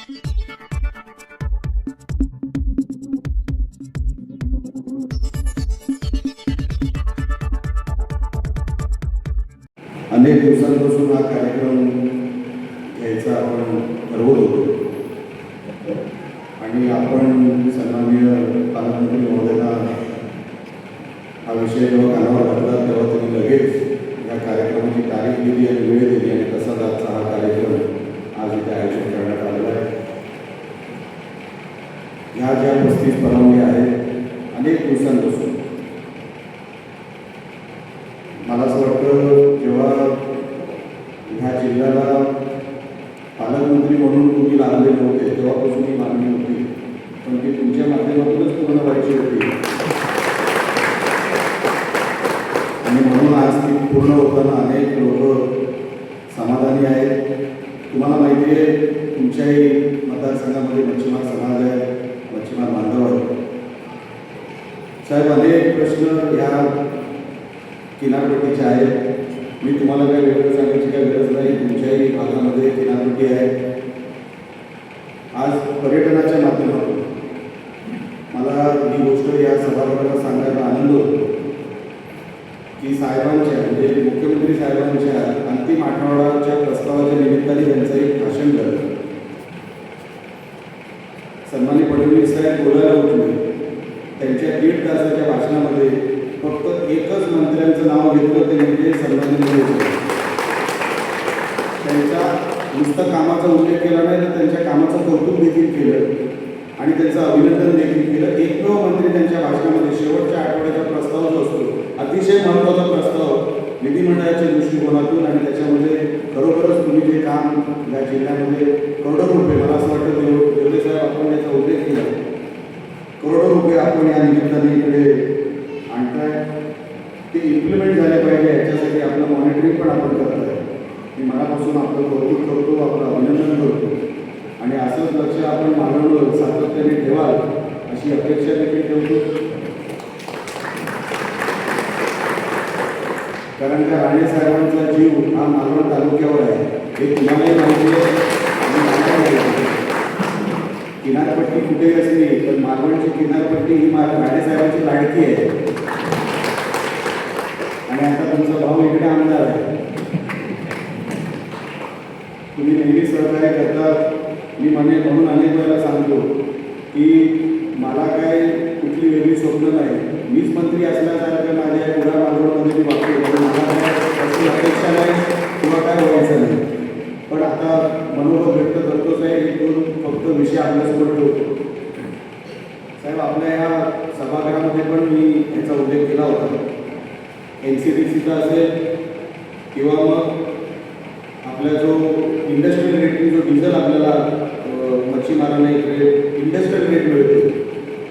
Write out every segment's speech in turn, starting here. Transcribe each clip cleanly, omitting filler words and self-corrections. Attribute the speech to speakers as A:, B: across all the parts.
A: अनेक दिवसांपासून हा कार्यक्रम घ्यायचा आपण ठरवत होतो आणि आपण सन्माननीय पालकमंत्री महोदयांना हा विषय जेव्हा कानावर घातला तेव्हा त्यांनी लगेच या कार्यक्रमाची तारीख दिली आणि वेळ दिली आणि तसाच आजचा हा कार्यक्रम आज इथे आयोजित करण्यात आलेला आहे. ह्या ज्या 35 परवानग्या आहेत अनेक दिवसांपासून मला असं वाटतं जेव्हा ह्या जिल्ह्याला पालकमंत्री म्हणून तुम्ही लागले नव्हते तेव्हापासून ही मागणी होती, पण ती तुमच्या माध्यमातूनच पूर्ण व्हायची होती आणि म्हणून आज ती पूर्ण होताना अनेक लोक समाधानी आहेत. तुम्हाला माहिती आहे तुमच्याही मतदारसंघामध्ये मच्छीमार समाज आहे, मच्छीमार बांधव आहे. साहेब अनेक प्रश्न या किनारपट्टीचे आहेत. मी तुम्हाला काही वेगळं सांगायची काही गरज नाही, तुमच्याही भागामध्ये किनारपट्टी आहे. आज पर्यटनाच्या माध्यमातून मला ही गोष्ट या सभागृहाला सांगायला आनंद होतो की साहेबांच्या म्हणजे मुख्यमंत्री साहेबांच्या अंतिम आठवड्याच्या प्रस्तावाच्या निमित्ताने त्यांचं एक भाषण झालं. सन्माननीय फडणवीस साहेब बोलायला उठले. त्यांच्या 1.5 तासाच्या भाषणामध्ये फक्त एकच मंत्र्यांचं नाव घेतलं ते म्हणजे सन्माननीय मोदी. त्यांच्या नुसतं कामाचा उल्लेख केला नाही तर त्यांच्या कामाचं कौतुक देखील केलं आणि त्यांचं अभिनंदन देखील केलं. एकमेव मंत्री त्यांच्या भाषणामध्ये शेवटच्या आठवड्याचा प्रस्ताव जो असतो अतिशय महत्त्वाचा प्रस्ताव विधिमंडळाच्या दृष्टिकोनातून आणि त्याच्यामध्ये खरोखरच तुम्ही जे काम या जिल्ह्यामध्ये करोडो रुपये मला असं वाटतं देवले साहेब आपण याचा उल्लेख केला करोडो रुपये आपण या निमित्ताने इकडे आणताय ते इम्प्लिमेंट झाले पाहिजे याच्यासाठी आपलं मॉनिटरिंग पण आपण करत आहे. मी मनापासून आपलं कौतुक करतो, आपलं अभिनंदन करतो आणि असंच लक्ष आपण मानवलं सातत्याने ठेवाल अशी अपेक्षा देखील ठेवतो. कारण का राणे साहेबांचा जीव हा मालवण तालुक्यावर आहे हे तुम्हालाही माहिती आहे आणि किनारपट्टी कुठेही असली तर मालवणची किनारपट्टी ही राणे साहेबांची लाडकी आहे आणि आता तुमचा भाऊ इकडे आमदार आहे. तुम्ही नेहमी सहकार्य करता. मी म्हणून अनेक वेळेला सांगतो की मला काय कुठली वेगळी स्वप्न नाही. मीच मंत्री असल्यासारखं माझ्या पुढा मालवणमध्ये मी वापरतो. मला काय अपेक्षा नाही किंवा काय व्हायचं नाही. पण आता मनोबल व्यक्त करतो साहेब एक दोन फक्त विषय आपल्यासोबत ठेवतो. साहेब आपल्या या सभागृहामध्ये पण मी याचा उल्लेख केला होता. NCDCचा असेल किंवा मग आपला जो इंडस्ट्रियल रेटनी जो डिझेल आपल्याला मच्छीमारांना इकडे इंडस्ट्रियल रेट मिळतो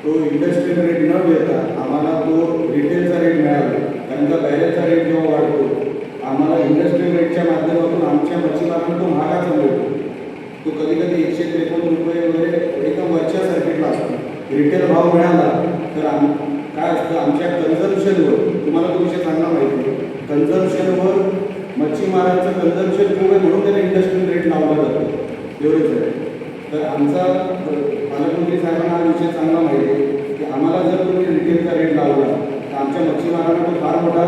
A: तो इंडस्ट्रियल रेट न मिळता आम्हाला तो रिटेलचा रेट मिळाला. कारण का बॅरेलचा रेट जेव्हा वाढतो आम्हाला इंडस्ट्रियल रेटच्या माध्यमातून आमच्या मच्छीमारांना तो महागाचा मिळतो. तो कधी कधी 153 रुपये वगैरे एका वरच्या सर्किटला असतो. रिटेल भाव मिळाला तर काय असतं आमच्या कन्झम्पशनवर तुम्हाला तो विषय चांगला माहिती आहे. कन्झम्पशनवर मच्छीमारांचं कन्झम्पशन खूप आहे म्हणून त्याला इंडस्ट्रियल रेट लावला जातो एवढेच आहे. तर आमचा पालकमंत्री साहेबांना हा विषय चांगला माहिती आहे की आम्हाला जर तुम्ही रिटेलचा रेट लावला तर आमच्या मच्छीमारांना तो फार मोठा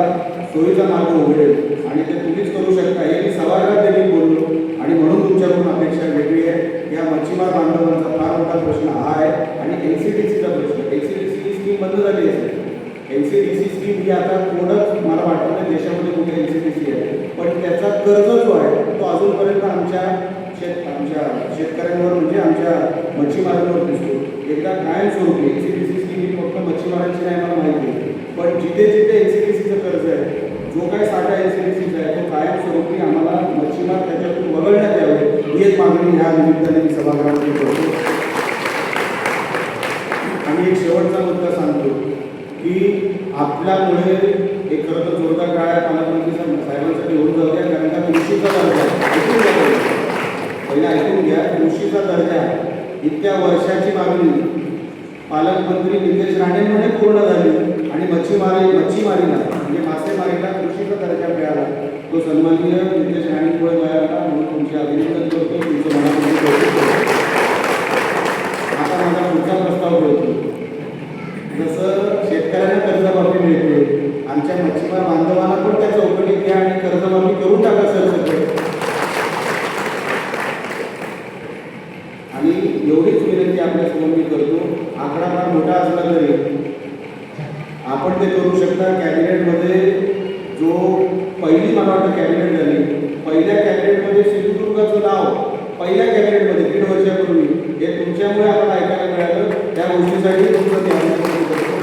A: सोयीचा मार्ग उघडेल आणि ते तुम्हीच करू शकता हे मी सभागृहात देखील बोललो आणि म्हणून तुमच्याकडून अपेक्षा वेगळी आहे. या मच्छीमार बांधवांचा फार मोठा प्रश्न हा आहे आणि NCDCचा प्रश्न. NCDC स्कीम बंद झाली आहे. NCDC स्कीम ही आता कोणच मला वाटतं नाही देशामध्ये कुठे NCDC आहे पण त्याचा कर्ज जो आहे तो अजूनपर्यंत आमच्या शेतकऱ्यांवर म्हणजे आमच्या मच्छीमारांवर दिसतो. एकदा कायमस्वरूपी NCDC स्कीम ही फक्त मच्छीमारांची नाही मला माहिती आहे पण जिथे जिथे NCDCचं कर्ज आहे जो काय साठा NCDCचा आहे तो कायमस्वरूपी आम्हाला मच्छीमार त्याच्यातून वगळण्यात यावे ही एक मागणी ह्या निमित्ताने मी सभागृहामध्ये करतो. आणि एक शेवटचा मुद्दा सांगतो की आपल्यामुळे एक खरं तर जोरदार काळ पालकमंत्री साहेबांसाठी होऊन जाऊ द्या. कारण का कृषीचा दर्जा ऐकून घ्या पहिला ऐकून घ्या. कृषीचा दर्जा इतक्या वर्षाची मागणी पालकमंत्री नितेश राणेंमध्ये पूर्ण झाली आणि मच्छीमारीला म्हणजे मासेमारीला कृषीचा दर्जा मिळाला. तो सन्माननीय नितेश राणेंमुळे मिळाला म्हणून तुमचे अभिनंदन करतो. तुमचं मनापासून टाका सरसकट. आणि एवढीच विनंती आपल्यासमोर मी करतो, आकडा फार मोठा असला तरी आपण ते करू शकता. कॅबिनेटमध्ये जो पहिली मला वाटतं कॅबिनेट झाली, पहिल्या कॅबिनेटमध्ये सिंधुदुर्गाचं नाव पहिल्या कॅबिनेटमध्ये 1.5 वर्षापूर्वी हे तुमच्यामुळे आपण ऐकायला मिळालं. त्या गोष्टीसाठी तुमचं मी अभिनंदन करतो.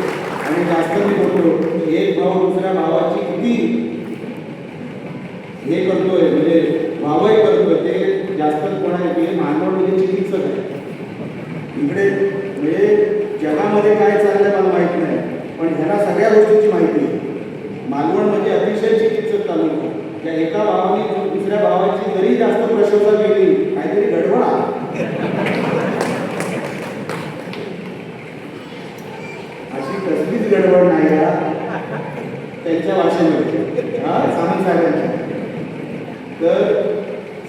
A: आणि जास्त मी बोलतो की एक भाऊ दुसऱ्या भावाची किती हे करतोय, म्हणजे भावही करतोय, ते जास्तच कोण आहे की मानवमध्ये चिकित्सक आहे. इकडे म्हणजे जगामध्ये काय चाललंय मला माहिती नाही, पण ह्याला सगळ्या गोष्टींची माहिती आहे. मालवण म्हणजे अतिशय चिकित्सक तालुका. त्या एका भावाने दुसऱ्या भावाची जरी जास्त प्रशंसा केली, काहीतरी गडबड अशी कसलीच गडबड नाही का त्यांच्या भाषेमध्ये, सामंत साहेबांच्या. तर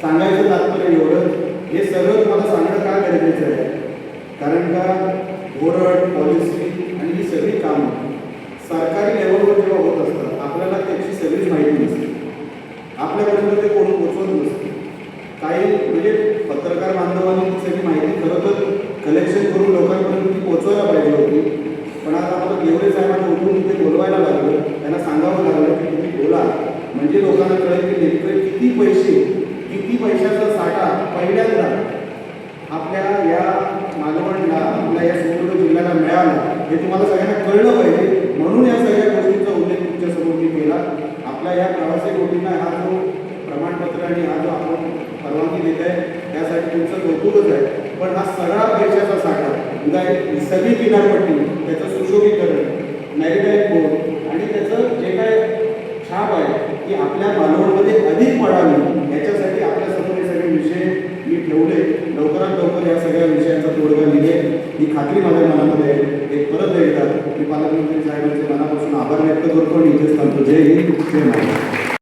A: सांगायचं तात्पर्य एवढं, हे सगळं तुम्हाला सांगणं का गरजेचं आहे, कारण का धोरण, पॉलिसी आणि ही सगळी कामं सरकारी लेवलवर जेव्हा होत असतात, आपल्याला त्याची सगळीच माहिती नसते, आपल्यापर्यंत ते कोण पोचवत नसते. काही म्हणजे पत्रकार बांधवांनी ती सगळी माहिती खरं तर कलेक्शन करून लोकांपर्यंत ती पोचवायला पाहिजे होती. पण आता आम्हाला गेवरे साहेबांना उठून तिथे बोलवायला लागलं, त्यांना सांगावं लागलं की तुम्ही बोला, म्हणजे लोकांना कळेल की नेमकं किती पैसे, किती पैशाचा साठा पहिल्यांदा आपल्या या मालवणला, आपल्या या सिंधुदुर्ग जिल्ह्याला मिळाला, हे तुम्हाला सगळ्यांना कळलं पाहिजे. म्हणून या सगळ्या गोष्टींचा उल्लेख तुमच्यासमोर मी केला. आपल्या या प्रवासी गोष्टींना हा जो प्रमाणपत्र आणि हा जो आपण परवानगी देत आहे त्यासाठी तुमचं कौतुकच आहे. पण हा सगळा पैशाचा साठा, उद्या ही सगळी किनारपट्टी, त्याचं सुशोभीकरण, मॅरिटाईम बोर्ड आणि त्याचं जे काय छाप आहे की आपल्या मालवणमध्ये अधिक पडावी, याच्यासाठी आपल्यासमोर हे सगळे विषय मी ठेवले. लवकरात लवकर या सगळ्या विषयांचा तोडगा निघेल ही खात्री माझ्या मनामध्ये आहे. एक परत एकदा मी पालकमंत्री साहेबांचे मनापासून आभार व्यक्त करतो आणि इथेच थांबतो. जय हिंद, जय महाराष्ट्र.